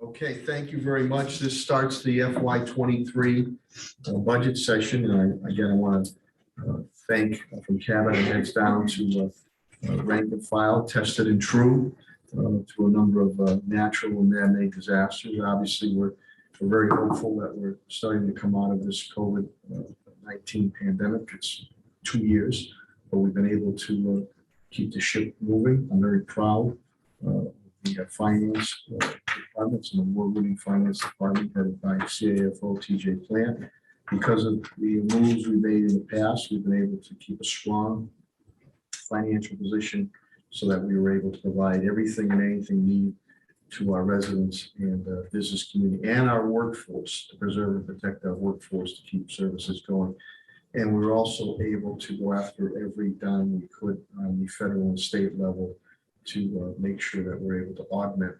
Okay, thank you very much. This starts the FY23 budget session. And I want to thank from cabinet heads down to rank and file, tested and true, to a number of natural and man-made disasters. Obviously, we're very hopeful that we're starting to come out of this COVID-19 pandemic. It's 2 years, but we've been able to keep the ship moving. I'm very proud. The finance departments and award-winning finance department headed by CAFO TJ Plant. Because of the moves we made in the past, we've been able to keep a strong financial position so that we were able to provide everything and anything needed to our residents and business community and our workforce, to preserve and protect our workforce, to keep services going. And we were also able to go after every dime we could on the federal and state level to make sure that we're able to augment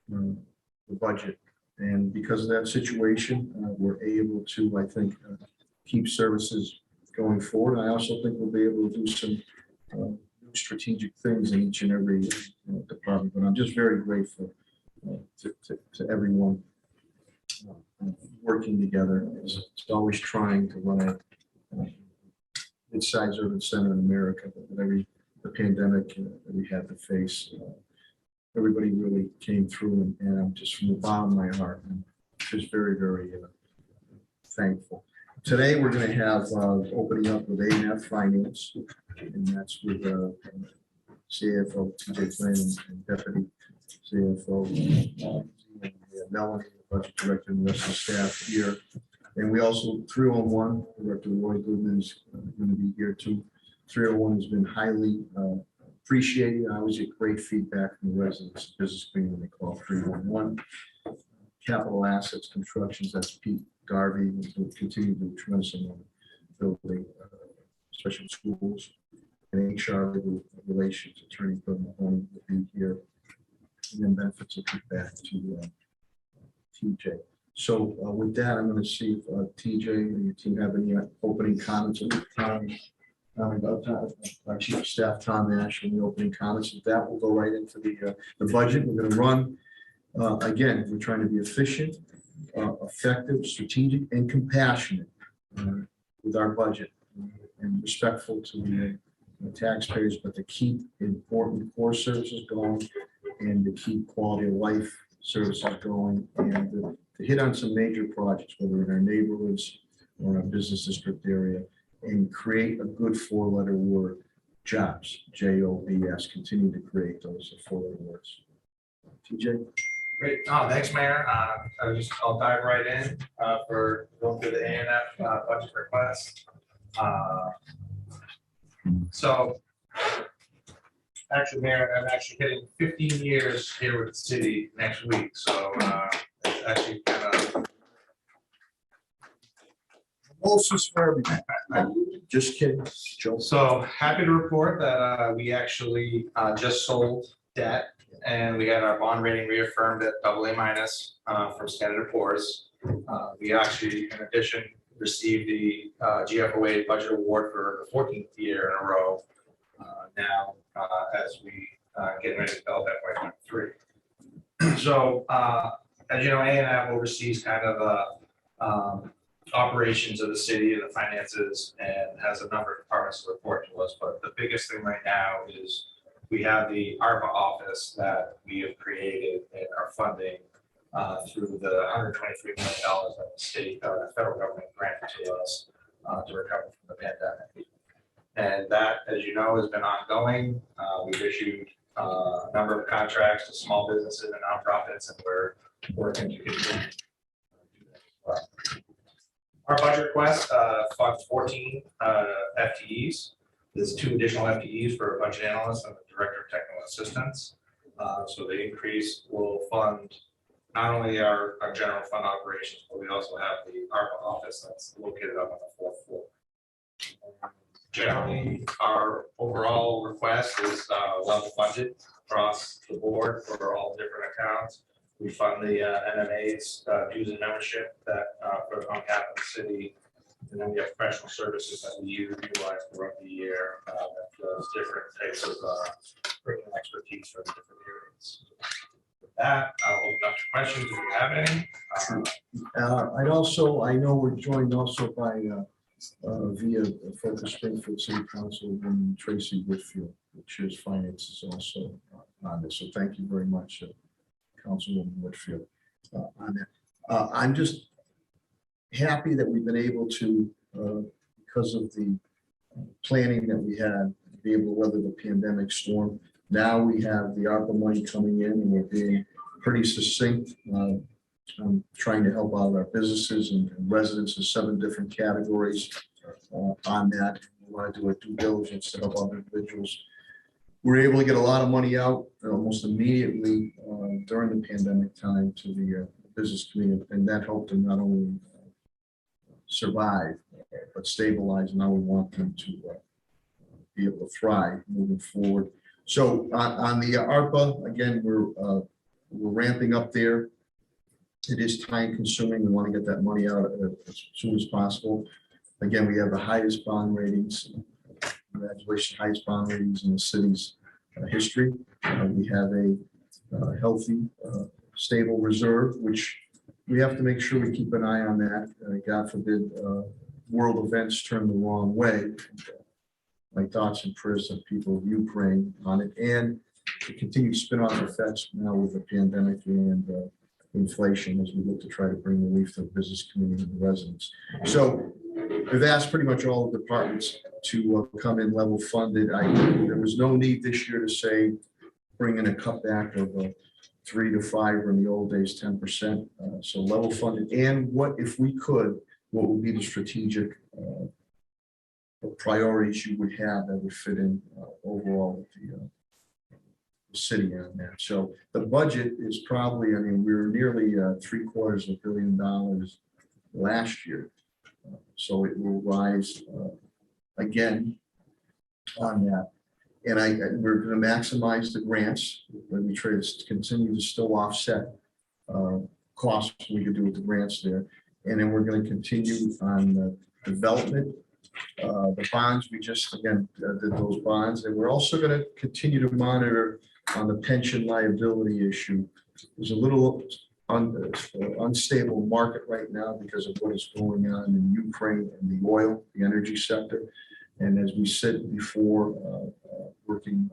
the budget. And because of that situation, we're able to, I think, keep services going forward. I also think we'll be able to do some strategic things in each and every department. But I'm just very grateful to everyone working together. It's always trying to run a mid-sized urban center in America, but with the pandemic that we had to face, everybody really came through, and I'm just from the bottom of my heart, I'm just very, very thankful. Today we're going to have opening up with A&F Finance, and that's with CFO TJ Flynn and Deputy CFO Melanie, the Budget Director, and the rest of the staff here. And we also 301, Director Roy Goodman is going to be here too. 301 has been highly appreciated. I always get great feedback from the residents, business community when they call 311. Capital Assets Constructions, that's Pete Garvey, will continue to do a tremendous amount of building, especially schools. And HR Relations Attorney from Mahoney will be here. And then benefits will be back to TJ. So with that, I'm going to see if TJ and your team have any opening comments at the time. Our Chief of Staff, Tom Ash, and the opening comments. With that, we'll go right into the budget. We're going to run, again, we're trying to be efficient, effective, strategic, and compassionate with our budget, and respectful to the taxpayers, but to keep important core services going and to keep quality of life services going, and to hit on some major projects, whether in our neighborhoods or our business district area, and create a good 4-letter word, jobs, JOBS, continue to create those 4-letter words. TJ? Great. Thanks, Mayor. I'll dive right in for going through the A&F budget request. So, actually, Mayor, I'm actually hitting 15 years here with the city next week. So, it's actually kind of. Just kidding, Joe. So happy to report that we actually just sold debt, and we had our bond rating reaffirmed at AA- from Standard & Poor's. We actually, in addition, received the GFOA budget award for the 14th year in a row. Now, as we get ready to develop FY23. So, as you know, A&F oversees kind of the operations of the city and the finances, and has a number of departments to report to us. But the biggest thing right now is we have the ARPA office that we have created and are funding through the $123 million that the state or the federal government granted to us to recover from the pandemic. And that, as you know, has been ongoing. We've issued a number of contracts to small businesses and nonprofits, and we're working to continue. Our budget request funds 14 FTEs. There's 2 additional FTEs for a budget analyst and the director of technical assistance. So the increase will fund not only our general fund operations, but we also have the ARPA office that's located up on the 4th floor. Generally, our overall request is level funded across the board for all different accounts. We fund the NMA's dues and membership that for on behalf of the city, and then we have professional services that we utilize throughout the year that does different types of bringing expertise from different areas. that, I'll open up to questions if you have any. I know we're joined also by, via Focus Springfield City Councilwoman Tracy Whitfield, who chairs finances also on this. So thank you very much, Councilwoman Whitfield, on that. I'm just happy that we've been able to, because of the planning that we had, be able to weather the pandemic storm. Now we have the ARPA money coming in, and we're being pretty succinct. I'm trying to help out our businesses and residents in 7 different categories on that. We want to do a due diligence to help other individuals. We're able to get a lot of money out almost immediately during the pandemic time to the business community, and that helped them not only survive but stabilize. Now we want them to be able to thrive moving forward. So on the ARPA, again, we're ramping up there. It is time consuming. We want to get that money out as soon as possible. Again, we have the highest bond ratings. Congratulations, highest bond ratings in the city's history. We have a healthy, stable reserve, which we have to make sure we keep an eye on that. God forbid, world events turn the wrong way. My thoughts and prayers of people of Ukraine on it, and the continued spin-off effects now with the pandemic and inflation as we look to try to bring relief to the business community and the residents. So we've asked pretty much all the departments to come in level funded. There was no need this year to say bring in a cutback of 3 to 5, or in the old days 10%. So level funded, and what if we could, what would be the strategic priorities you would have that would fit in overall with the city on that. So the budget is probably, I mean, we were nearly $750 million last year. So it will rise again on that. And we're going to maximize the grants. We try to continue to still offset costs we could do with the grants there. And then we're going to continue on the development. The bonds, we just, again, did those bonds. And we're also going to continue to monitor on the pension liability issue. There's a little unstable market right now because of what is going on in Ukraine and the oil, the energy sector. And as we said before, working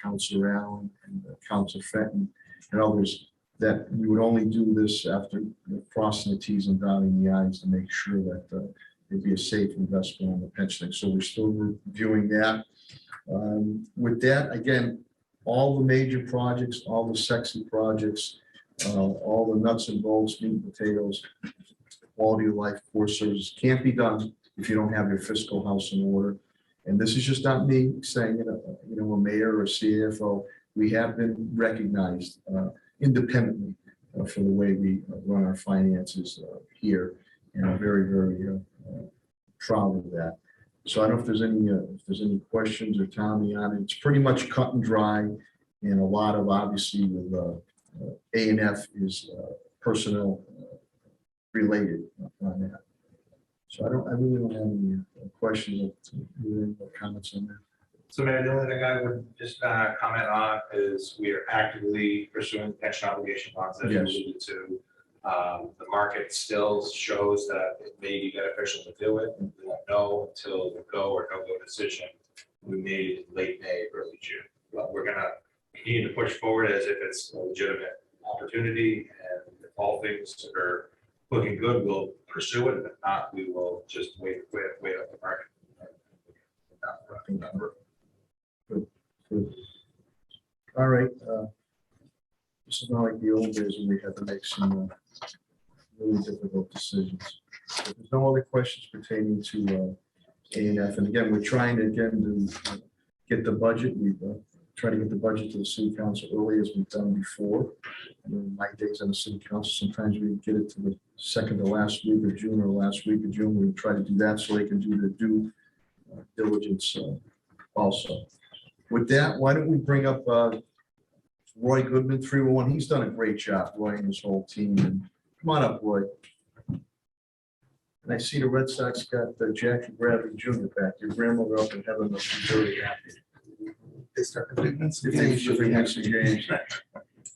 Councilor Allen and Councilor Fenton and others, that we would only do this after crossing the T's and dotting the I's to make sure that it'd be a safe investment on the pension. So we're still reviewing that. With that, again, all the major projects, all the sexy projects, all the nuts and bolts, meat and potatoes, quality of life, core services can't be done if you don't have your fiscal house in order. And this is just not me saying, a mayor or CFO. We have been recognized independently for the way we run our finances here, and I'm very, very proud of that. So I don't know if there's any questions or Tommy on it. It's pretty much cut and dry, and a lot of, obviously, with A&F is personnel related on that. So I really don't have any questions or comments on that. So Mayor, the only thing I would just comment on is we are actively pursuing pension obligation bonds that you alluded to. The market still shows that it may be beneficial to do it. We won't know until the go or no-go decision we made late May, early June. But we're going to continue to push forward as if it's a legitimate opportunity, and if all things are looking good, we'll pursue it. If not, we will just wait up the market. Good. All right. This is not like the old days when we had to make some really difficult decisions. If there's no other questions pertaining to A&F, and again, we're trying to get the budget. We've tried to get the budget to the city council early as we've done before. And in my days on the city council, sometimes we get it to the second to last week of June or last week of June. We try to do that so they can do the due diligence also. With that, why don't we bring up Roy Goodman, 301. He's done a great job, Roy and his whole team. And come on up, Roy. And I see the Red Sox got Jackie Bradley Jr. back. Your grandmother up in heaven must be very happy. They start the big ones. If they win some games.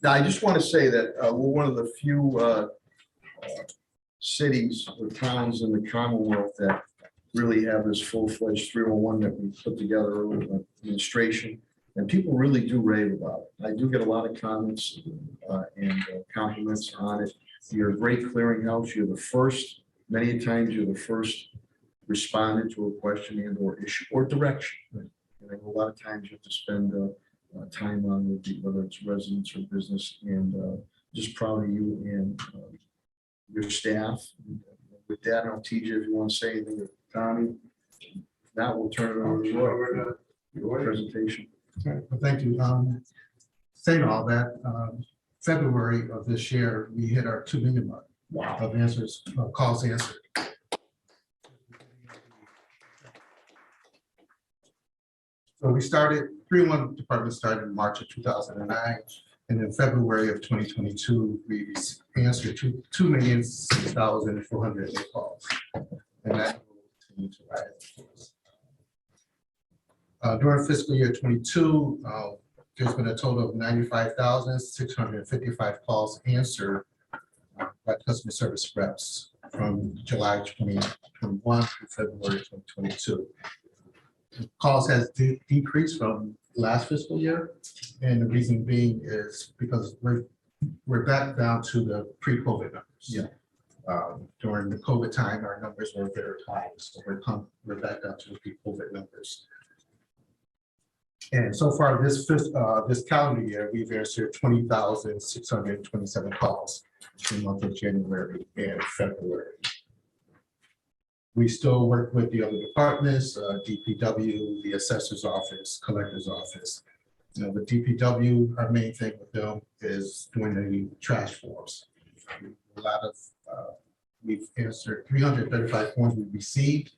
Now, I just want to say that we're one of the few cities or towns in the Commonwealth that really have this full-fledged 301 that we put together with administration, and people really do rave about it. I do get a lot of comments and compliments on it. You're a great clearinghouse. You're the first, many times you're the first responded to a question and or issue or direction. And I know a lot of times you have to spend time on whether it's residents or business, and just proud of you and your staff. With that, I'll TJ, if you want to say anything to Tommy. Now we'll turn it over to your presentation. Well, thank you. Saying all that, February of this year, we hit our 2 million mark of answers, calls answered. So we started, 301 department started in March of 2009, and in February of 2022, we answered 2,006,408 calls. And that will continue to rise. During fiscal year 22, there's been a total of 95,655 calls answered by customer service reps from July 2021 to February 2022. Calls has decreased from last fiscal year, and the reason being is because we're back down to the pre-COVID numbers. Yeah. During the COVID time, our numbers were very high, so we're back down to the pre-COVID numbers. And so far this calendar year, we've answered 20,627 calls in the month of January and February. We still work with the other departments, DPW, the assessor's office, collector's office. You know, the DPW, our main thing with them is doing the trash forms. A lot of, we've answered 335 forms we received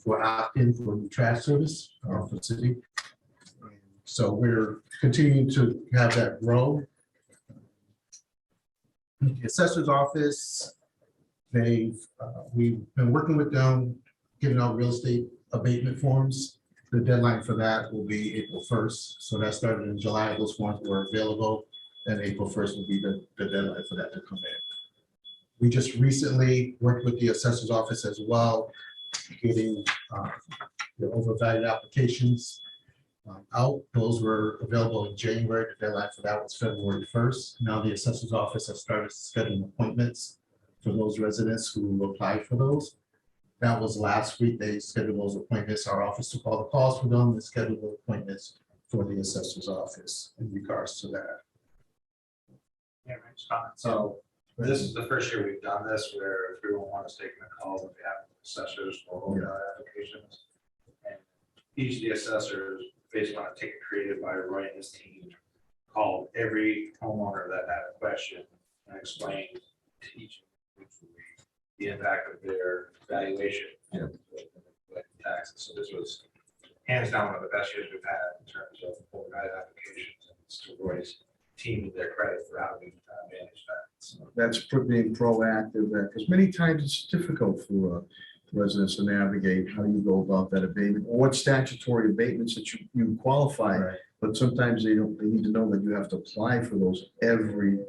for opt-in for the trash service for the city. So we're continuing to have that grow. The assessor's office, we've been working with them, giving out real estate abatement forms. The deadline for that will be April 1st. So that started in July. Those forms were available, and April 1st will be the deadline for that to come in. We just recently worked with the assessor's office as well, getting the overvalued applications out. Those were available in January. The deadline for that was February 1st. Now the assessor's office has started scheduling appointments for those residents who applied for those. That was last week. They scheduled those appointments. Our office took all the calls for them and scheduled the appointments for the assessor's office in regards to that. Yeah, so this is the first year we've done this where everyone has taken a call on behalf of assessors for applications. And each of the assessors, based on a ticket created by Roy and his team, called every homeowner that had a question and explained to each the impact of their valuation of taxes. So this was hands down one of the best years we've had in terms of overnight applications. And it's to Roy's team to their credit for how we manage that. So That's being proactive, because many times it's difficult for residents to navigate. How do you go about that abatement, or what statutory abatements that you qualify? Right. But sometimes they need to know that you have to apply for those every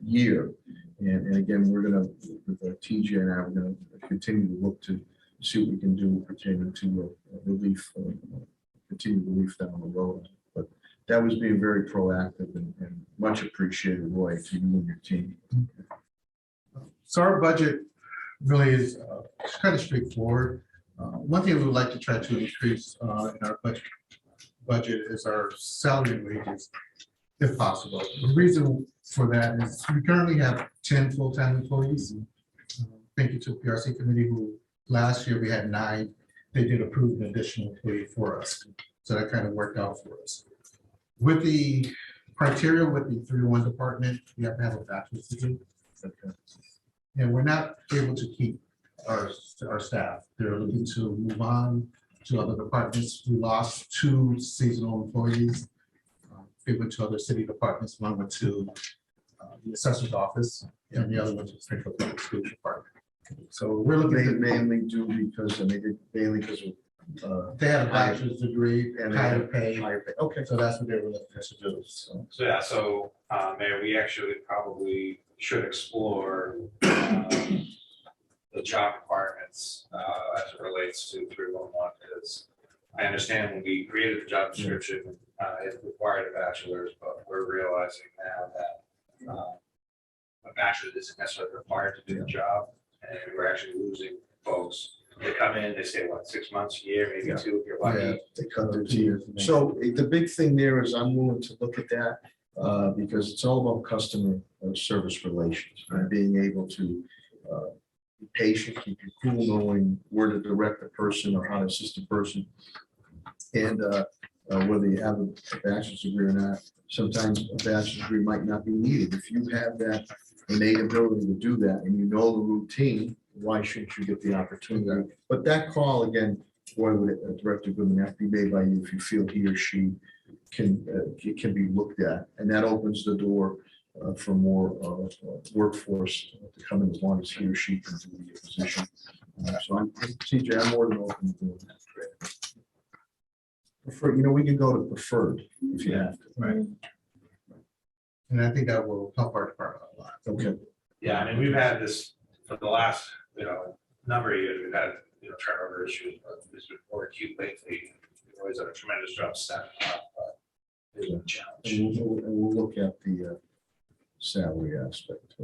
year. And again, we're going to, with TJ and I, we're going to continue to look to see what we can do pertaining to relief, continued relief down the road. But that was being very proactive and much appreciated, Roy, to you and your team. So our budget really is kind of straightforward. One thing we would like to try to increase in our budget is our salary and wages, if possible. The reason for that is we currently have 10 full-time employees. Thank you to the PRC committee, who last year we had 9. They did approve an additional employee for us. So that kind of worked out for us. With the criteria with the 301 department, we have to have a bachelor's degree. And we're not able to keep our staff. They're looking to move on to other departments. We lost 2 seasonal employees. They went to other city departments. One went to the assessor's office, and the other went to the Springfield Public Schools Department. So we're looking They at mainly do because, and they did mainly because of They had a bachelor's degree and higher pay, higher pay. Okay, so that's what they were looking to do. So, So, yeah, so, Mayor, we actually probably should explore the job requirements as it relates to 311, because I understand when we created the job description, it required a bachelor's, but we're realizing now that a bachelor's isn't necessarily required to do the job, and we're actually losing folks. They come in, they stay, what, 6 months, a year, maybe Yeah. 2 if you're yeah, lucky. they cut their teeth. So the big thing there is I'm willing to look at that because it's all about customer service relations, and being able to be patient, keep your cool, knowing where to direct a person or how to assist a person. And whether you have a bachelor's degree or not, sometimes a bachelor's degree might not be needed. If you have that innate ability to do that and you know the routine, why shouldn't you get the opportunity? But that call, again, boy, would Director Goodman have to be made by you if you feel he or she can be looked at. And that opens the door for more workforce to come in as long as he or she can do the position. So I'm, TJ, I'm more than open to doing that. Prefer, we can go to preferred if you have to. right. And I think that will help our department a lot. Okay. Yeah, I mean, we've had this for the last, number of years, we've had, turnover issues, but it's been more acute lately. We've always done a tremendous job staffing up, but it's been a challenge. And we'll look at the salary aspect.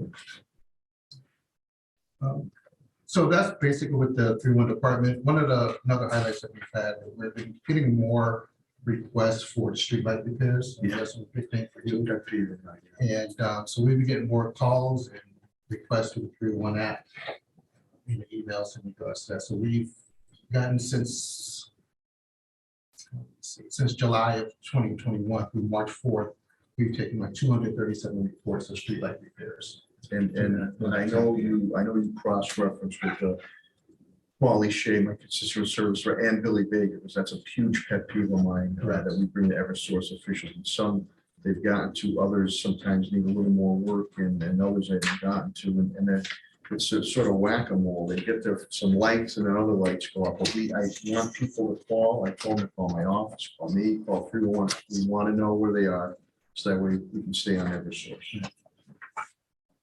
So that's basically with the 3-1 department. One of the another highlights that we've had, we've been getting more requests for the streetlight repairs. Yeah. That's a big thing for you. Got Peter and I, And so we've been getting more calls and requests to the 301 app, emails in regards to that. So we've gotten since July of 2021 through March 4th, we've taken like 237 reports of streetlight repairs. And I know you cross-reference with Wally Shea, my constituent service, and Billy Baker, because that's a huge pet peeve of mine that we bring to Eversource officials. And some they've gotten to, others sometimes need a little more work, and others they've gotten to, and then it's a sort of whack-a-mole. They get there some lights and then other lights go up. But I want people to call. I told them to call my office, call me, call 301. We want to know where they are, so that way we can stay on Eversource.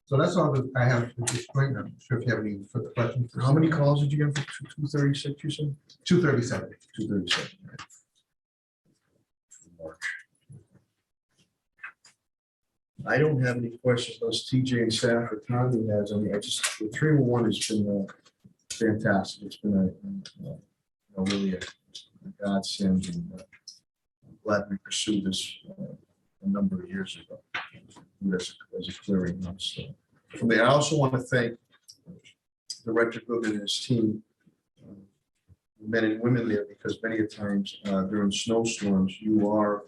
So that's all that I have to explain. I'm sure if you have any further questions. How many calls did you get for 236, you said? 237. 237. Right. March. I don't have any questions, unless TJ and staff or Tommy has any. The 301 has been fantastic. It's been really a godsend, and I'm glad we pursued this a number of years ago as a clearinghouse. So from there, I also want to thank Director Goodman and his team, men and women there, because many a times during snowstorms, you are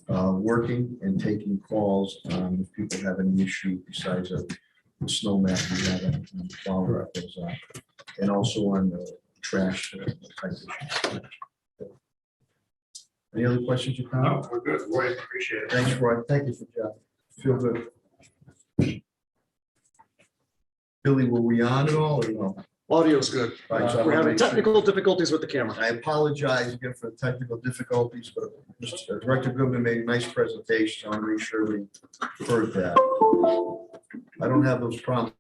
working and taking calls if people have any issue besides a snow map you have and follow up those and also on the trash type issues. Any other questions you found? No, we're good. Roy, appreciate it. Thanks, Roy. Thank you for the job. Feel good. Billy, were we on at all or no? Audio's good. All right, so I We're wanna having make sure- technical difficulties with the camera. I apologize again for the technical difficulties, but Mr. Director Goodman made a nice presentation. I want to make sure we heard that. I don't have those problems.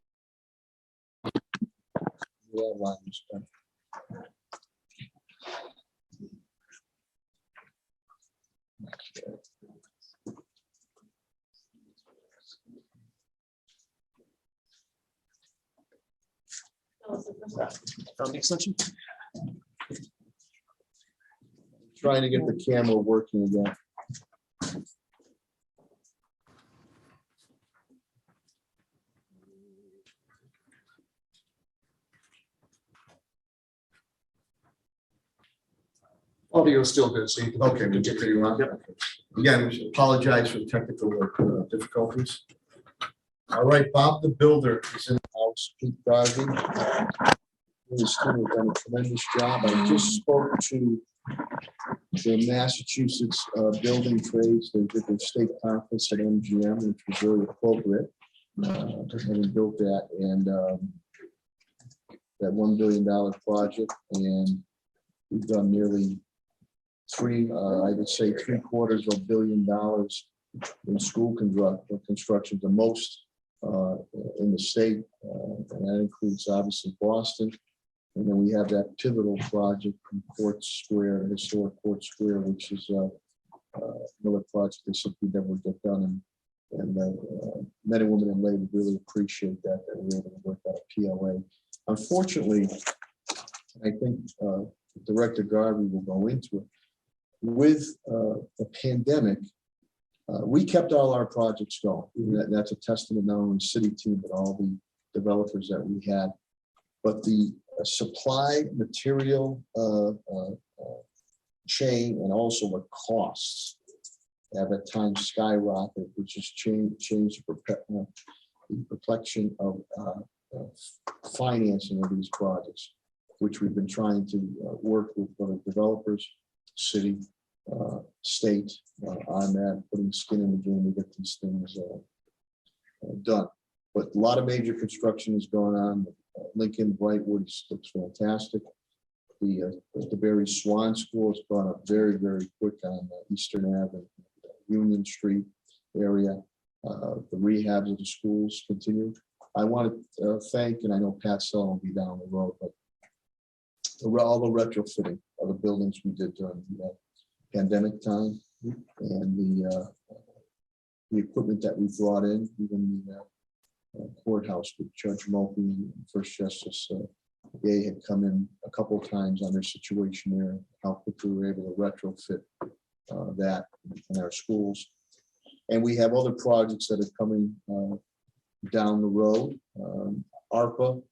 Found the extension? Trying to get the camera working again. Audio is still good, so you can. Okay, we'll continue. continue on. Yep. Again, we apologize for the technical difficulties. All right, Bob the Builder is in the house, Pete Dodgy. His team has done a tremendous job. I just spoke to the Massachusetts building trades. They did their state conference at MGM, which was very appropriate. Having built that and that $1 billion project, and We've done nearly I would say $750 million in school construction, the most in the state. And that includes obviously Boston. And then we have that pivotal project from Court Square, historic Court Square, which is another project that simply never get done. And men and women in labor really appreciate that we're able to work out a PLA. Unfortunately, I think Director Garvey will go into it. With the pandemic, we kept all our projects going. That's a testament not only to the city team, but all the developers that we had. But the supply material chain and also the costs have at times skyrocketed, which has changed the perplexion of financing of these projects, which we've been trying to work with the developers, city, state on that, putting skin in the game to get these things done. But a lot of major construction is going on. Lincoln Brightwood looks fantastic. The Berry Swan School has gone up very, very quick on Eastern Avenue, Union Street area. The rehabs of the schools continue. I want to thank, and I know Pat Sullivan will be down the road, but all the retrofitting of the buildings we did during the pandemic time, and the equipment that we brought in, even the courthouse with Judge Mulkey and First Justice Gay had come in a couple of times on their situation there, how quickly we were able to retrofit that in our schools. And we have other projects that are coming down the road. ARPA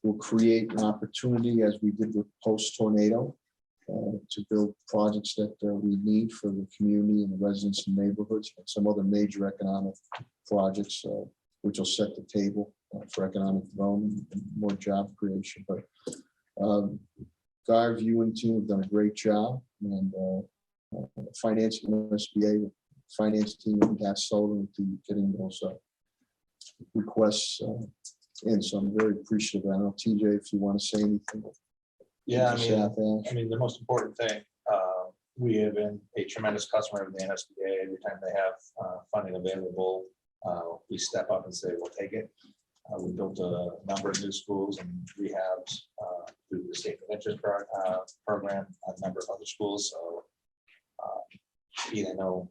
will create an opportunity, as we did with post-tornado, to build projects that we need for the community and the residents and neighborhoods, and some other major economic projects, which will set the table for economic development and more job creation. But Garv, you and team have done a great job, and financing SBA, finance team, and Pat Sullivan to getting those requests in. So I'm very appreciative. I don't know, TJ, if you want to say anything. Yeah, I mean, the most important thing, we have been a tremendous customer of the NSBA. Every time they have funding available, we step up and say, we'll take it. We built a number of new schools and rehabs through the state of interest program, a number of other schools. So, Pete, I know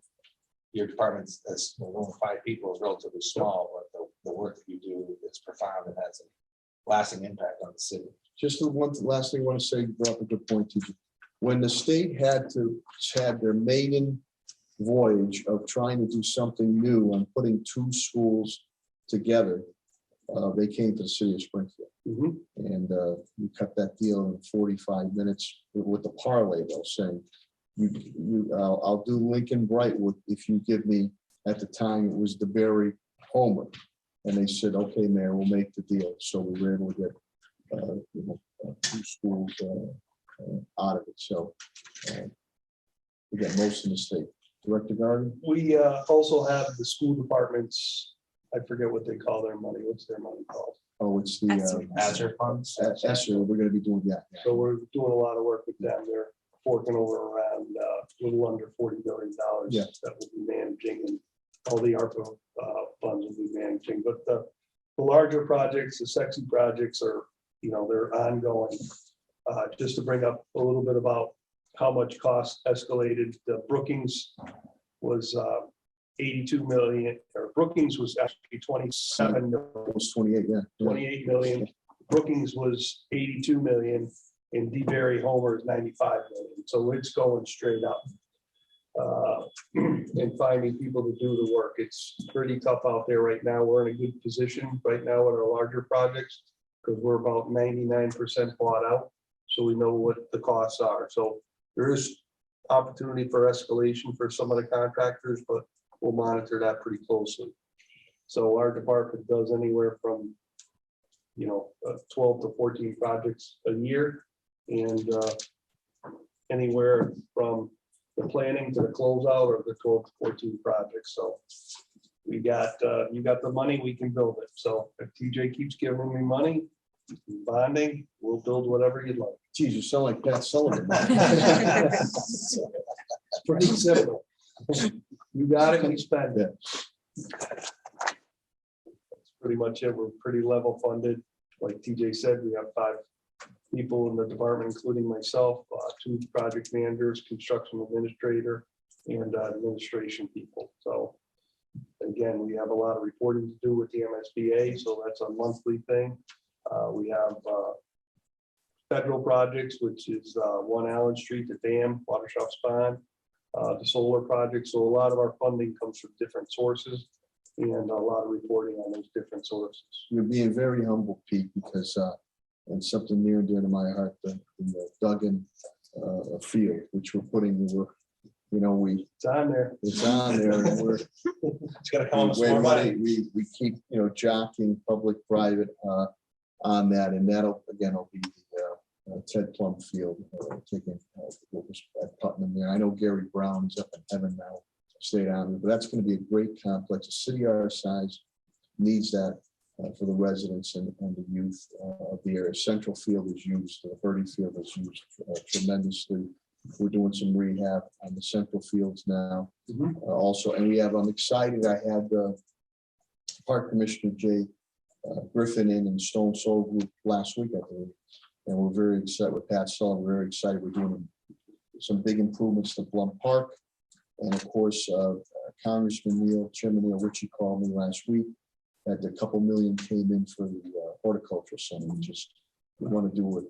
your department is only 5 people, is relatively small, but the work that you do is profound and has a lasting impact on the city. Just the last thing I want to say, you brought up a good point, TJ. When the state had their maiden voyage of trying to do something new and putting 2 schools together, they came to the city of Springfield. And we cut that deal in 45 minutes with the parlay, though, saying, I'll do Lincoln Brightwood if you give me, at the time it was the Berry Homer. And they said, okay, Mayor, we'll make the deal. So we were able to get 2 schools out of it. So again, most in the state. Director Garden? We also have the school departments. I forget what they call their money. What's their money called? Oh, it's the Hazard funds. ESSER. We're going to be doing that. So we're doing a lot of work with them. They're forking over around a little under $40 billion that will be managing, and all the ARPA funds will be managing. But the larger projects, the sexy projects are, they're ongoing. Just to bring up a little bit about how much cost escalated, the Brookings was 82 million, or Brookings was actually 27 million. It was 28, yeah. 28 million. Brookings was 82 million, and DeBerry Homer is 95 million. So it's going straight up. And finding people to do the work, it's pretty tough out there right now. We're in a good position right now with our larger projects because we're about 99% bought out. So we know what the costs are. So there is opportunity for escalation for some of the contractors, but we'll monitor that pretty closely. So our department does anywhere from 12 to 14 projects a year, and anywhere from the planning to the closeout of the 12 to 14 projects. So we got you got the money, we can build it. So if TJ keeps giving me money, bonding, we'll build whatever you'd like. Geez, you sound like Pat Sullivan. It's pretty simple. You got it, we spend it. That's pretty much it. We're pretty level funded. Like TJ said, we have 5 people in the department, including myself, 2 project managers, construction administrator, and administration people. So again, we have a lot of reporting to do with the MSBA, so that's a monthly thing. We have federal projects, which is 1 Allen Street, the dam, water shops pond, the solar project. So a lot of our funding comes from different sources and a lot of reporting on those different sources. You're being very humble, Pete, because and something near and dear to my heart, the Duggan field, which we're putting, It's on there. it's on there, and we're It's gotta come on the way smart money, money. we keep, jockeying public, private on that, and that'll, again, will be the Ted Plum Field, taking what was at Putnam there. I know Gary Brown is up in heaven now, stayed on, but that's gonna be a great complex. A city our size needs that for the residents and the youth of the area. Central Field is used, the Birdie Field is used tremendously. We're doing some rehab on the central fields now. Also, and I'm excited, I had Park Commissioner Jay Griffin in Stone Soul Group last week, I believe. And we're very excited with Pat Sullivan. We're very excited. We're doing some big improvements to Blum Park. And of course, Chairman Neil Ritchie called me last week that a couple million came in for the horticultural center. We want to do what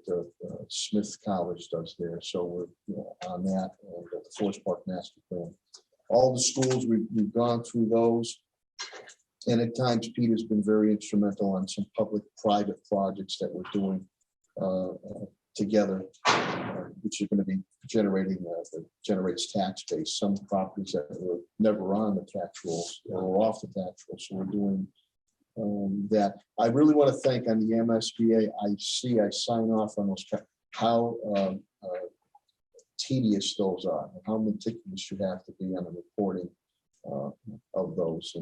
Smith College does there. So we're on that, and the Forest Park Master Plan. All the schools, we've gone through those. And at times, Peter's been very instrumental on some public-private projects that we're doing together, which are going to be generates tax base. Some properties that were never on the tax rolls or off the tax rolls. So we're doing that. I really want to thank on the MSBA. I sign off on those, how tedious those are and how meticulous you have to be on the reporting of those.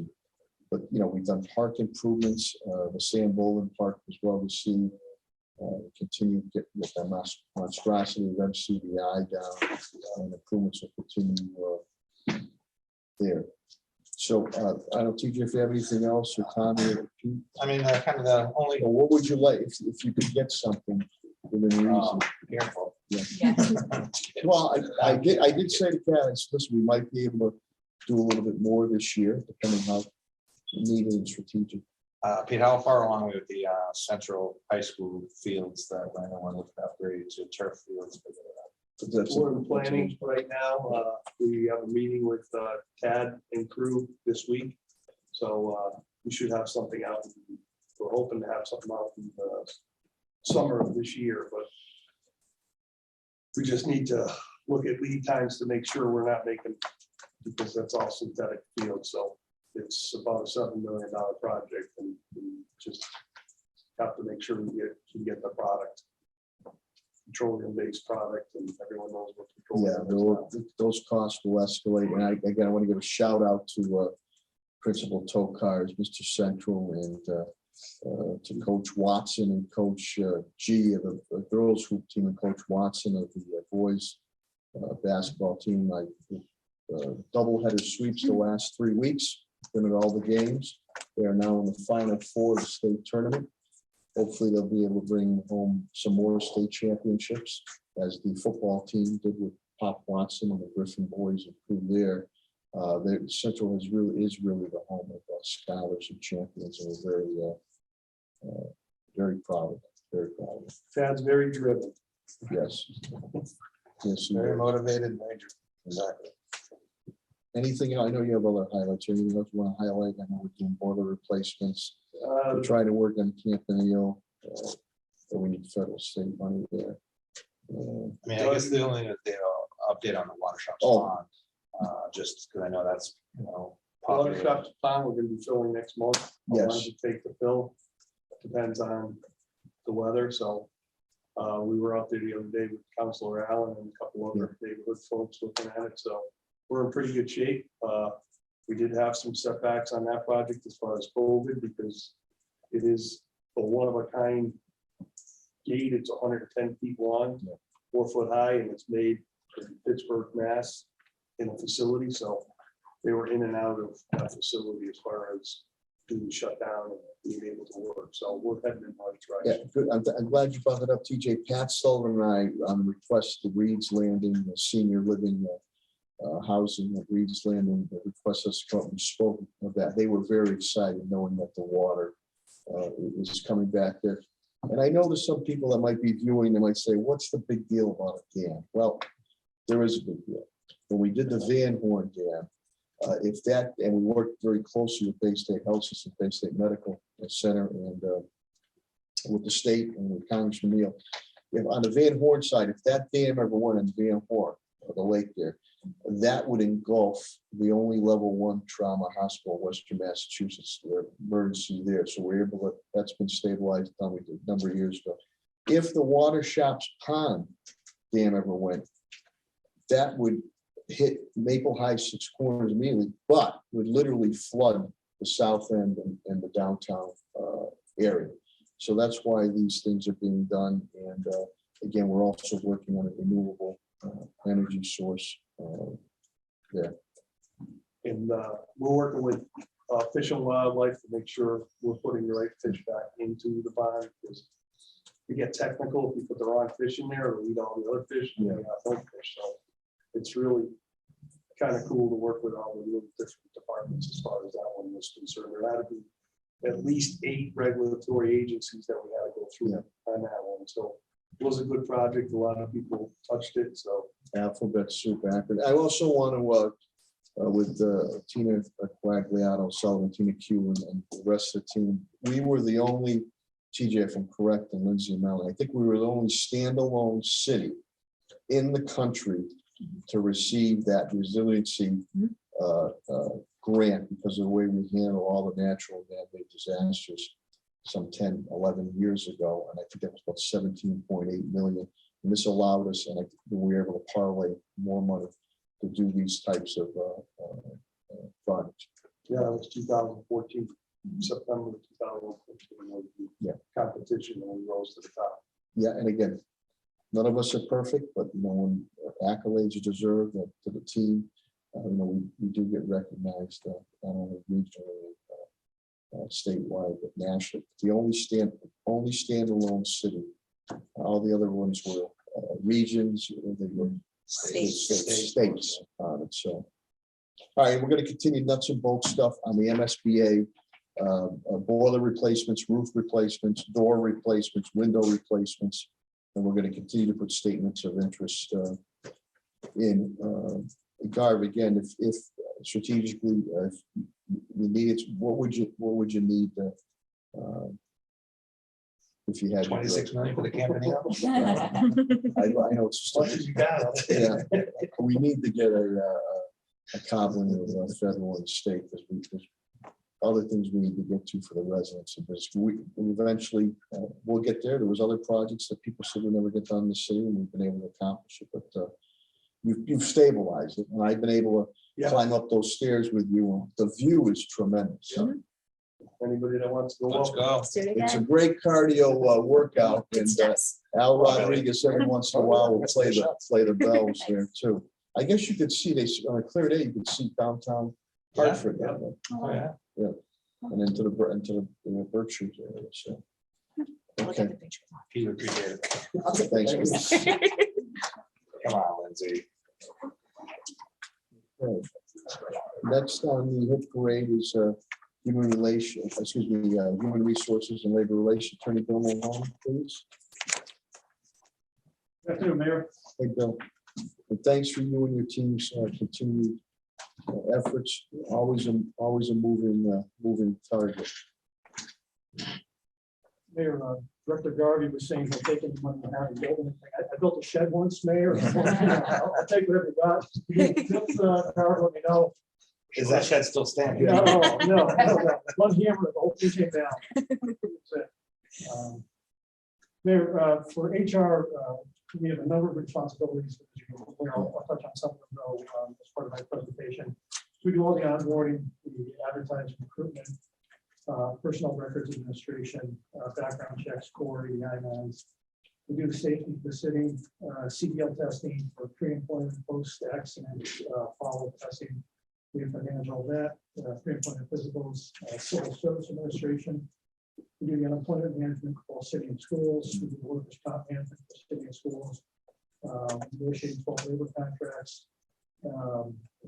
But we've done park improvements, the Sam Bolin Park as well to see. Continue to get with that monstrosity of MCBI down, and improvements will continue there. So I don't, TJ, if you have anything else, or Tommy or Pete. I mean, kind of the only. Or what would you like if you could get something within reason? Careful. Yeah. Well, I did say to Kat, listen, we might be able to do a little bit more this year, depending how needed and strategic. Pete, how far along with the central high school fields that I want to upgrade to turf fields? We're in planning right now. We have a meeting with Tad and crew this week. So we should have something out. We're hoping to have something out in the summer of this year, but we just need to look at lead times to make sure we're not making, because that's all synthetic field. So it's about a $7 million project, and we just have to make sure we get the product, petroleum-based product, and everyone knows what petroleum is. Those costs will escalate. And I want to give a shout out to Principal Tow Cars, Mr. Central, and to Coach Watson and Coach G of the girls hoop team, and Coach Watson of the boys basketball team. Doubleheader sweeps the last 3 weeks. Been at all the games. They are now in the Final Four of the state tournament. Hopefully they'll be able to bring home some more state championships, as the football team did with Pop Watson and the Griffin boys and crew there. Central is really the home of scholars and champions, and we're very proud of it. Very proud of it. Tad's very driven. Yes. Yes. he Very is. motivated, major. Exactly. Anything, I know you have other highlights, anything else you want to highlight? I know we're doing border replacements. We're trying to work on Campanile. So we need federal state money there. I mean, I guess the only update on the water shops Oh. pond, just because I know that's, Water popular. shops plan, we're gonna be filling next month. How long Yes. it take to fill? Depends on the weather, so we were out there the other day with Councilor Allen and a couple other neighborhood folks looking at it, so we're in pretty good shape. We did have some setbacks on that project as far as COVID, because it is a one of a kind gate, it's 110 feet long, Yeah. 4 foot high, and it's made in Pittsburgh, Mass. In a facility, so they were in and out of that facility as far as being shut down and being able to work. So we're heading in the right Yeah, direction. good. I'm glad you brought it up, TJ. Pat Sullivan and I, on the request of Reed's Landing, the senior living housing at Reed's Landing, that request us to come and spoke of that. They were very excited knowing that the water is coming back there. And I know there's some people that might be viewing, they might say, what's the big deal about a dam? Well, there is a big deal. When we did the Van Horn Dam, if that, and we worked very closely with Bay State Health System, Bay State Medical Center, and with the state and with Congressman Neal, if on the Van Horn side, if that dam ever went in Van Horn, or the lake there, that would engulf the only level 1 trauma hospital in Western Massachusetts, the emergency there. So we're able to, that's been stabilized a number of years ago. If the Water Shops Pond Dam ever went, that would hit Maple High 6 Corners immediately, but would literally flood the south end and the downtown area. So that's why these things are being done. And again, we're also working on a renewable energy source there. And we're working with Fish and Wildlife to make sure we're putting the right fish back into the pond, because we get technical if we put the wrong fish in there or we eat all the other fish, and we have no fish. So it's really kind of cool to work with all the really different departments as far as that one was concerned. There had to be at least 8 regulatory agencies that we had to go through on that one. So it was a good project. A lot of people touched it. So Alphabet soup acronym. I also want to, with Tina Quagliato, Sullivan, Tina Q, and the rest of the team, we were the only, TJ, if I'm correct, and Lindsay and Melanie, I think we were the only standalone city in the country to receive that resiliency grant because of the way we handle all the natural man-made disasters some 10, 11 years ago. And I think that was about 17.8 million. And this allowed us, and I think we were able to parlay more money to do these types of projects. yeah, that was 2014, September of 2014 was the competition, and we rose to the top. Yeah, and again, none of us are perfect, but when accolades are deserved to the team, we do get recognized not only regionally, statewide, but nationally. The only standalone city. All the other ones were regions, they were states on it. So, all right, we're going to continue nuts and bolts stuff on the MSBA. Boiler replacements, roof replacements, door replacements, window replacements, and we're going to continue to put statements of interest in. Garv, again, if strategically, if you need it, what would you need if you had 26 million for the Campanile. I know it's just Much as you got. yeah. We need to get a cobbling of federal and state because there's other things we need to get to for the residents of this. We eventually we'll get there. There was other projects that people said we never get done in the city, and we've been able to accomplish it. But you've stabilized it, and I've been able to climb up those stairs with you. The view is tremendous. Yeah. Anybody that wants to go Let's up. go. Let's do it It's a again. great cardio workout, and It's nice. Al Rodriguez every once in a while will play the bells there too. I guess you could see on a clear day you could see downtown Hartford down there, Oh, yeah. and into the Berkshires area. So Look okay, at the pictures. He would appreciate it. I'll take Thanks, pictures. Come on, Lindsay. okay. Next on the hit parade is human resources and labor relations attorney Bill Malone, please. Good afternoon, Mayor. Hey, Bill. And thanks for you and your team's continued efforts. Always a moving target. Mayor, Director Garvey was saying we're taking money out and building anything. I built a shed once, Mayor. I'll take whatever you got. Let me know. Is that shed still standing? No. One hammer, the whole thing came down. That's it. Mayor, for HR, we have a number of responsibilities. I'll touch on some of them though, as part of my presentation. We do all the onboarding, the advertising, recruitment, personnel records administration, background checks, core, I-9s, We do the safety for sitting, CDL testing for pre-employment, post-accident, follow-up testing. We have to manage all that, pre-employment physicals, civil service administration. We do the unemployment management for all city and schools. We do the workers' comp management for city and schools. Negotiating for labor contracts.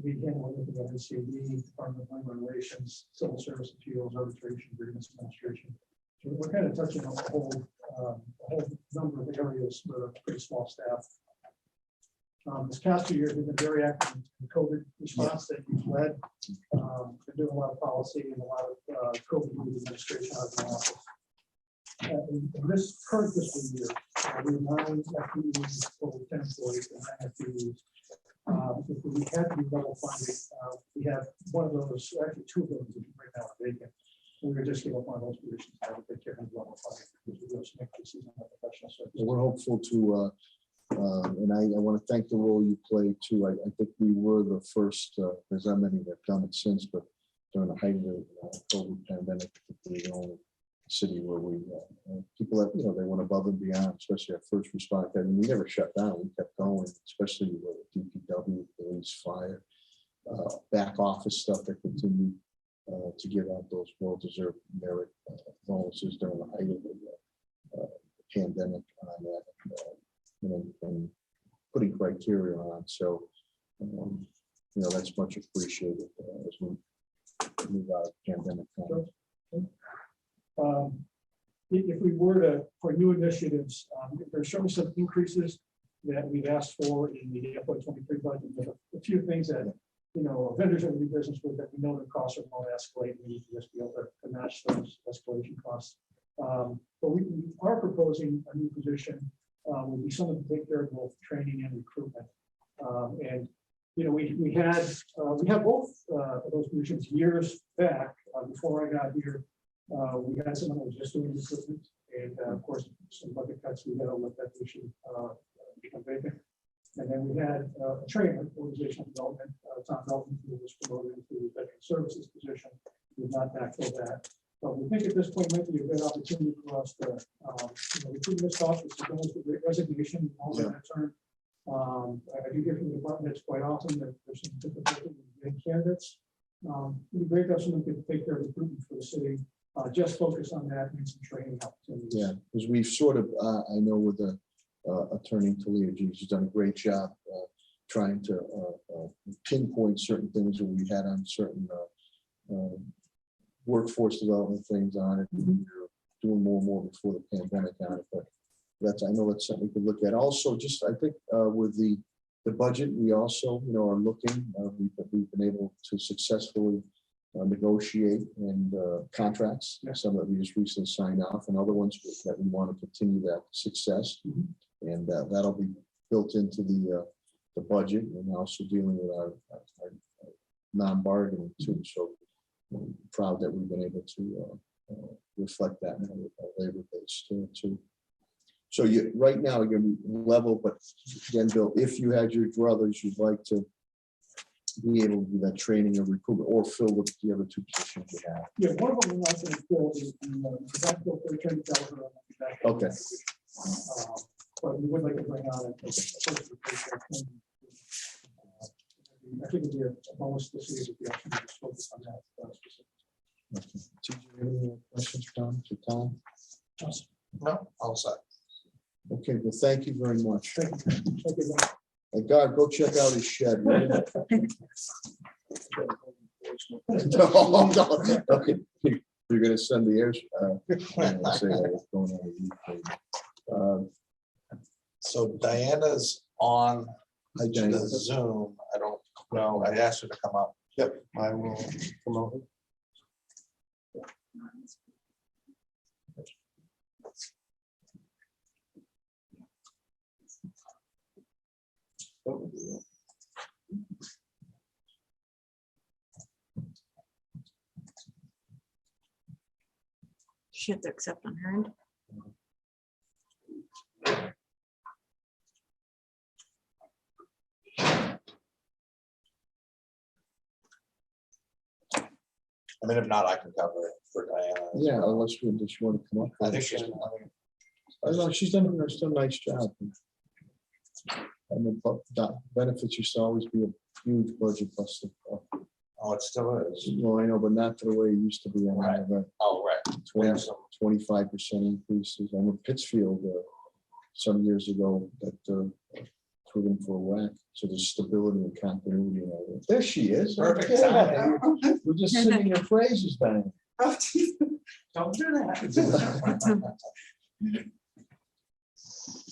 We handle everything at NCD, Department of Labor Relations, Civil Service Appeals, Arbitration, Grievance Administration. So we're kind of touching on a whole number of areas with a pretty small staff. This past 2 years, we've been very active in the COVID response that we've led. Been doing a lot of policy and a lot of COVID administration out of the office. In this current fiscal year, we have 9 FTEs, over 10 employees, and 9 FTEs. If we had to be level funded, we have one of those, actually 2 of those right now are vacant. We were just giving up one of those positions now to take care of level funding because we have some increases in the professional services. We're hopeful to, and I want to thank the role you played too. I think we were the first, there's not many that have done it since, but during the height of the COVID pandemic, we the only city where we, people that, they went above and beyond, especially our first response. I mean, we never shut down, we kept going, especially with DPW, police, fire, back office stuff that continued to give out those well-deserved merit bonuses during the height of the pandemic on that, and putting criteria on. So, that's much appreciated as we move out of pandemic times. If we were to, for new initiatives, there's certainly some increases that we've asked for in the FY23 budget. There are a few things that, vendors that we do business with that we know the costs are going to escalate. We need to just be able to match those escalation costs. But we are proposing a new position, will be someone to take care of both training and recruitment. And we have both of those positions years back before I got here. We had someone that was just doing recruitment, and of course, some budget cuts. We had to let that position become vacant. And then we had a trainer, organizational development, Tom Melton, who was promoted into the veteran services position. We did not backfill that. But we think at this point might be a good opportunity for us to, recruit this office, to go with the resignation, all that term. I do hear from the department quite often that there's some difficulty in getting candidates. It'd be great to have someone who can take care of recruitment for the city. Just focus on that and some training opportunities. Yeah, because we've sort of, I know with the attorney Talia, she's done a great job trying to pinpoint certain things that we had on certain workforce development things on it. We were doing more and more before the pandemic on it, but I know that's something we could look at. Also, just I think with the budget, we also are looking. We've been able to successfully negotiate and contracts. Some that we just recently signed off, and other ones that we want to continue that success, and that'll be built into the budget, and also dealing with our non-bargaining too. So I'm proud that we've been able to reflect that in our labor base too. So right now you're going to be level, but again, Bill, if you had your druthers, you'd like to be able to do that training and recruitment or fill the other 2 positions you have. Yeah, one of them we're not going to fill is the backfill for the training developer. Okay. But we would like to bring on a person. I think it'd be a bonus to see if we actually just focus on that specific. Do you have any questions, Tom? No, all set. Okay, well, thank you very much. Thank you. And God, go check out his shed. Right? No, okay. You're gonna send the air. So Diana's on Hi, Diana. the Zoom. I don't know. I asked her to come up. Yep, I will promote it. She have to accept on her end. I mean, if not, I can cover it for Diana. Yeah, unless you just want to come up. I think she's. I don't know, she's done a nice job. And the benefits used to always be a huge budget buster. Oh, it still is. Well, I know, but not the way it used to be. I Right. remember Oh, right. We have some 25% increases. I remember Pittsfield some years ago that threw them for a whack. So there's stability and continuity. And all that. There she is. Perfect Okay. timing. We're just singing your praises, Diane. Don't do that.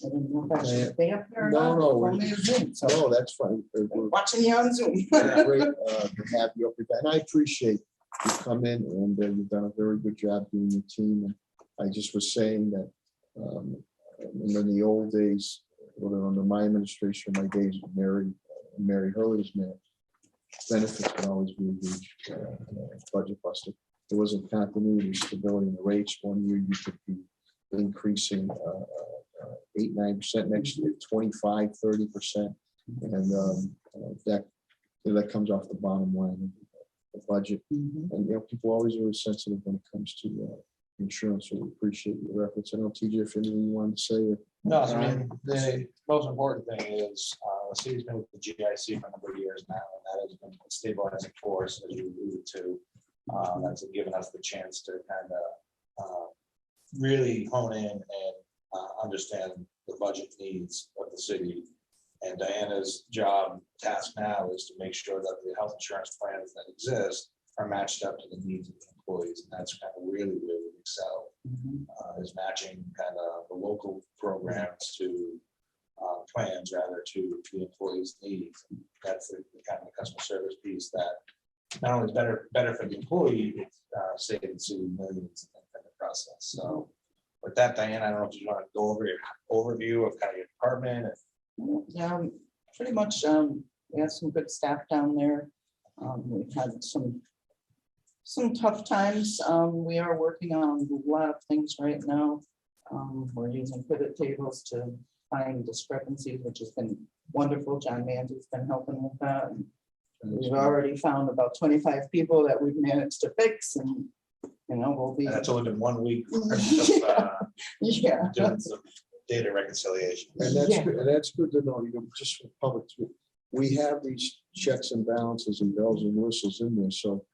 I didn't know if I should stay up here or No, not. no, It's only a Zoom, so No, that's fine. We're watching you on Zoom. great to have you up with that. And I appreciate you come in and you've done a very good job doing your team. And I just was saying that in the old days, whether under my administration, my days with Mary Hurley's man, benefits would always be a huge budget buster. There wasn't continuity, stability in the rates. One year you could be increasing 8-9%, next year 25-30%, and that comes off the bottom line of the budget. And people always are sensitive when it comes to insurance, so we appreciate your efforts. I don't know, TJ, if anything you wanted to say. No, I mean, the most important thing is the city's been with the GIC for a number of years now, and that has been a stabilizing force, as you alluded to. That's given us the chance to kind of really hone in and understand the budget needs of the city. And Diana's task now is to make sure that the health insurance plans that exist are matched up to the needs of the employees. And that's kind of really excel, is matching kind of the local programs to plans rather to the employees' needs. And that's the kind of customer service piece that not only is better for the employee, it's saving the city millions in the process. So with that, Diane, I don't know if you want to go over your overview of kind of your department. Yeah, pretty much, we have some good staff down there. We've had some tough times. We are working on a lot of things right now. We're using pivot tables to find discrepancies, which has been wonderful. John Mandy's been helping with that. And we've already found about 25 people that we've managed to fix, and we'll be. And that's only been 1 week. Yeah. Doing some data reconciliation. And that's Yeah. good, and that's good to know, just for public, we have these checks and balances and bells and whistles in there, so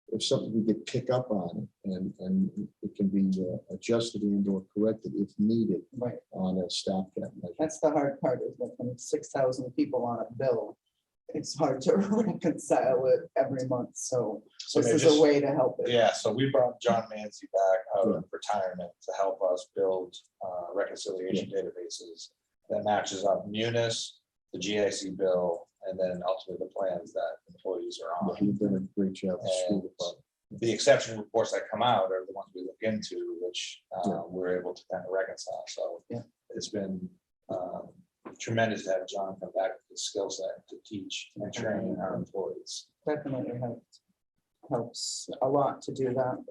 if something we could pick up on and it can be adjusted and or corrected if needed Right. on a stopgap measure. That's the hard part, is that when 6,000 people on a bill, it's hard to reconcile it every month. So this maybe is just- a way to help it. Yeah, so we brought John Mancy back out of retirement to help us build reconciliation databases that matches up Munis, the GIC bill, and then ultimately the plans that employees are Yeah, on. you've done a great job. the school And department. the exception reports that come out are the ones we look into, which Yeah. we're able to kind of reconcile. So Yeah. it's been tremendous to have John come back with the skill set to teach and train our employees. Definitely helps a lot to do that.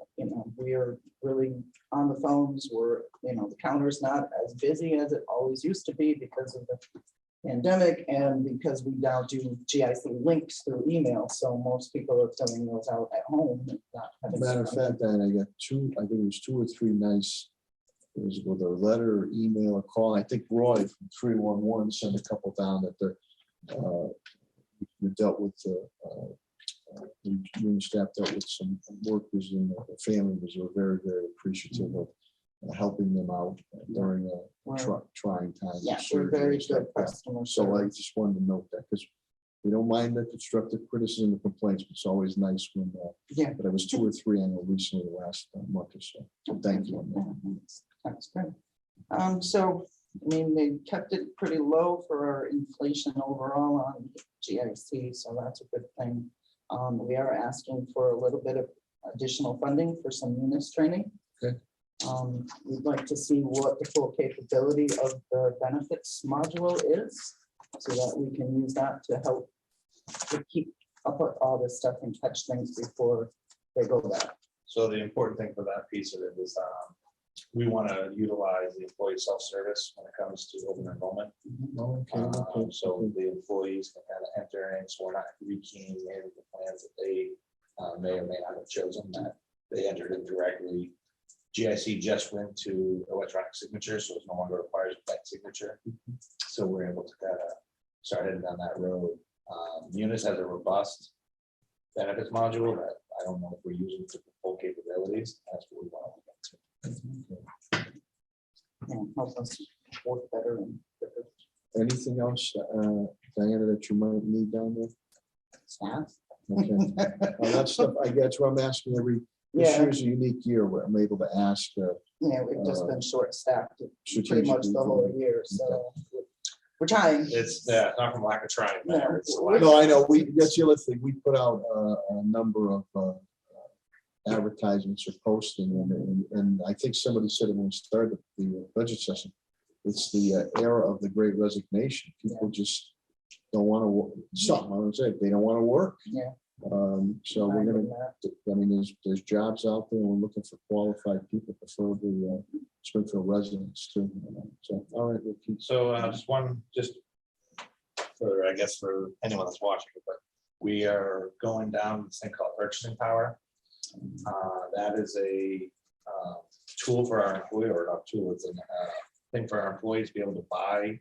We are really on the phones. The counter's not as busy as it always used to be because of the pandemic, and because we now do GIC links through email. So most people are filling those out at home. And not having to Matter of come fact, Diane, I got I think it was 2 or 3 nice, it was with a letter or email or call. I think Roy from 311 sent a couple down that we dealt with the union staff dealt with some workers and the families were very, very appreciative of helping them out during a trying time. Yeah, we're very good customers. So I just wanted to note that because we don't mind the constructive criticism and complaints, but it's always nice when, Yeah. but it was 2 or 3 I know recently, the last month or so. So thank you. on that. That's good. So, they kept it pretty low for our inflation overall on GIC, so that's a good thing. We are asking for a little bit of additional funding for some Munis training. Okay. We'd like to see what the full capability of the benefits module is, so that we can use that to help to keep up with all this stuff and catch things before they go bad. So the important thing for that piece of it is we want to utilize the employee self-service when it comes to open enrollment. Okay. So the employees can kind of enter in, so we're not rekeying in the plans that they may or may not have chosen, that they entered in directly. GIC just went to electronic signature, so it no longer requires a wet signature. So we're able to kind of start heading down that road. Munis has a robust benefits module that I don't know if we're using to the full capabilities. That's what we want to get to. Yeah, help us work better and Anything else, Diana, that you might need down there? staff. Okay. That stuff, I guess what I'm asking this Yeah, year's a unique year where I'm able to ask. yeah, we've just been short staffed pretty Strategic much the whole year, so we're trying. It's not from lack of trying. No. Matter. It's lack No, I know, that's the other thing, we put out a number of advertisements or posting, and I think somebody said it when we started the budget session. It's the era of the great resignation. People just don't want to work. Something I would say, they don't want to work. Yeah. So we're gonna, I mean, there's jobs out there, and we're looking for qualified people, preferably Springfield residents too. So, all right, we'll keep. So just for, I guess, for anyone that's watching, but we are going down this thing called purchasing power. That is a tool for our employee, or not tool, it's a thing for our employees to be able to buy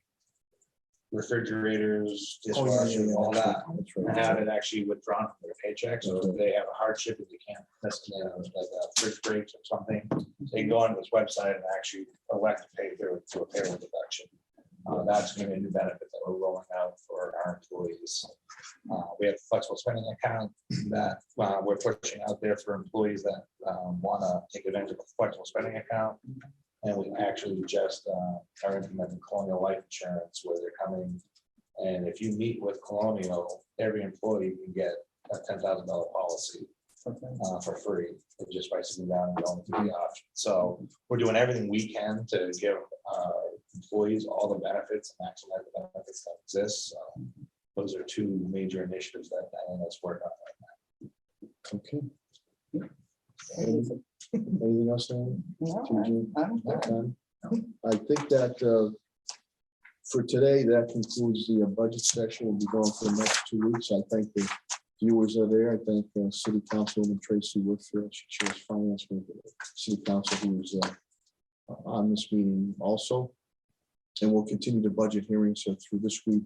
refrigerators, dishwashers, all that, and have it actually withdrawn from their paycheck. So if they have a hardship, if they can't, like a fridge breaks or something, they can go onto this website and actually elect to pay through a payroll deduction. That's going to be a new benefit that we're rolling out for our employees. We have a flexible spending account that we're pushing out there for employees that want to take advantage of a flexible spending account. And we actually just are implementing Colonial Life Insurance, where they're coming, and if you meet with Colonial, every employee can get a $10,000 policy for free, just by sitting down and going through the option. So we're doing everything we can to give employees all the benefits and maximize the benefits that exist. So those are two major initiatives that Diana's working on right now. Okay. Anything else, Dan? No, I'm good. I think that for today, that concludes the budget session. We'll be going for the next 2 weeks. I thank the viewers are there. I thank City Councilwoman Tracy Whitfield. She chairs finance with the City Council, who is on this meeting also. And we'll continue the budget hearings through this week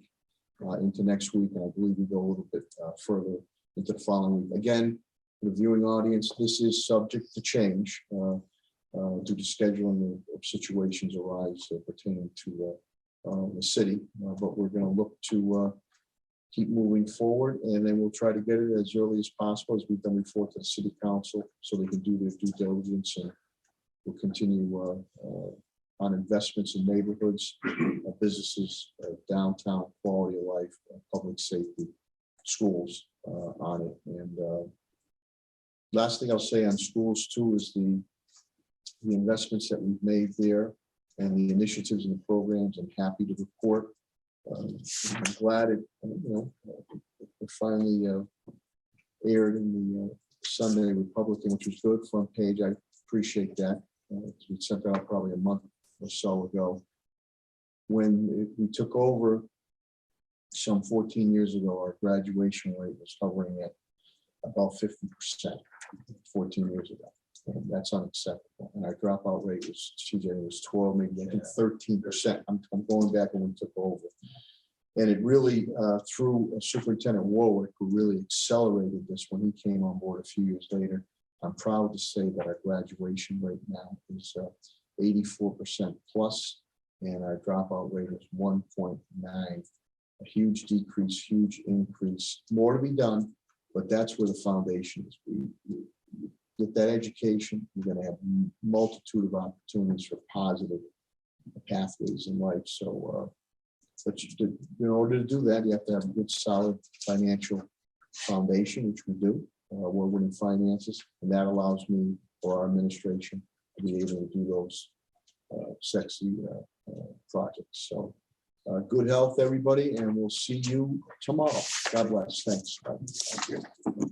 into next week. And I believe we go a little bit further into the following week. Again, for the viewing audience, this is subject to change due to scheduling of situations arise pertaining to the city. But we're going to look to keep moving forward, and then we'll try to get it as early as possible, as we've done before, to the City Council, so they can do their due diligence, and we'll continue on investments in neighborhoods, businesses, downtown, quality of life, public safety, schools on it. And last thing I'll say on schools too is the investments that we've made there and the initiatives and the programs. I'm happy to report. I'm glad it finally aired in the Sunday Republican, which was good, front page. I appreciate that. We sent that out probably a month or so ago. When we took over some 14 years ago, our graduation rate was hovering at about 50%, 14 years ago. And that's unacceptable. And our dropout rate was, TJ, was 12, maybe I think 13%. I'm going back when we took over. And it really, through Superintendent Warwick, who really accelerated this when he came on board a few years later, I'm proud to say that our graduation rate now is 84% plus, and our dropout rate is 1.9. A huge decrease, huge increase. More to be done, but that's where the foundation is. We get that education, we're going to have a multitude of opportunities for positive pathways in life. So, but in order to do that, you have to have a good, solid financial foundation, which we do. We're winning finances, and that allows me or our administration to be able to do those sexy projects. So, good health, everybody, and we'll see you tomorrow. God bless. Thanks. Thank you.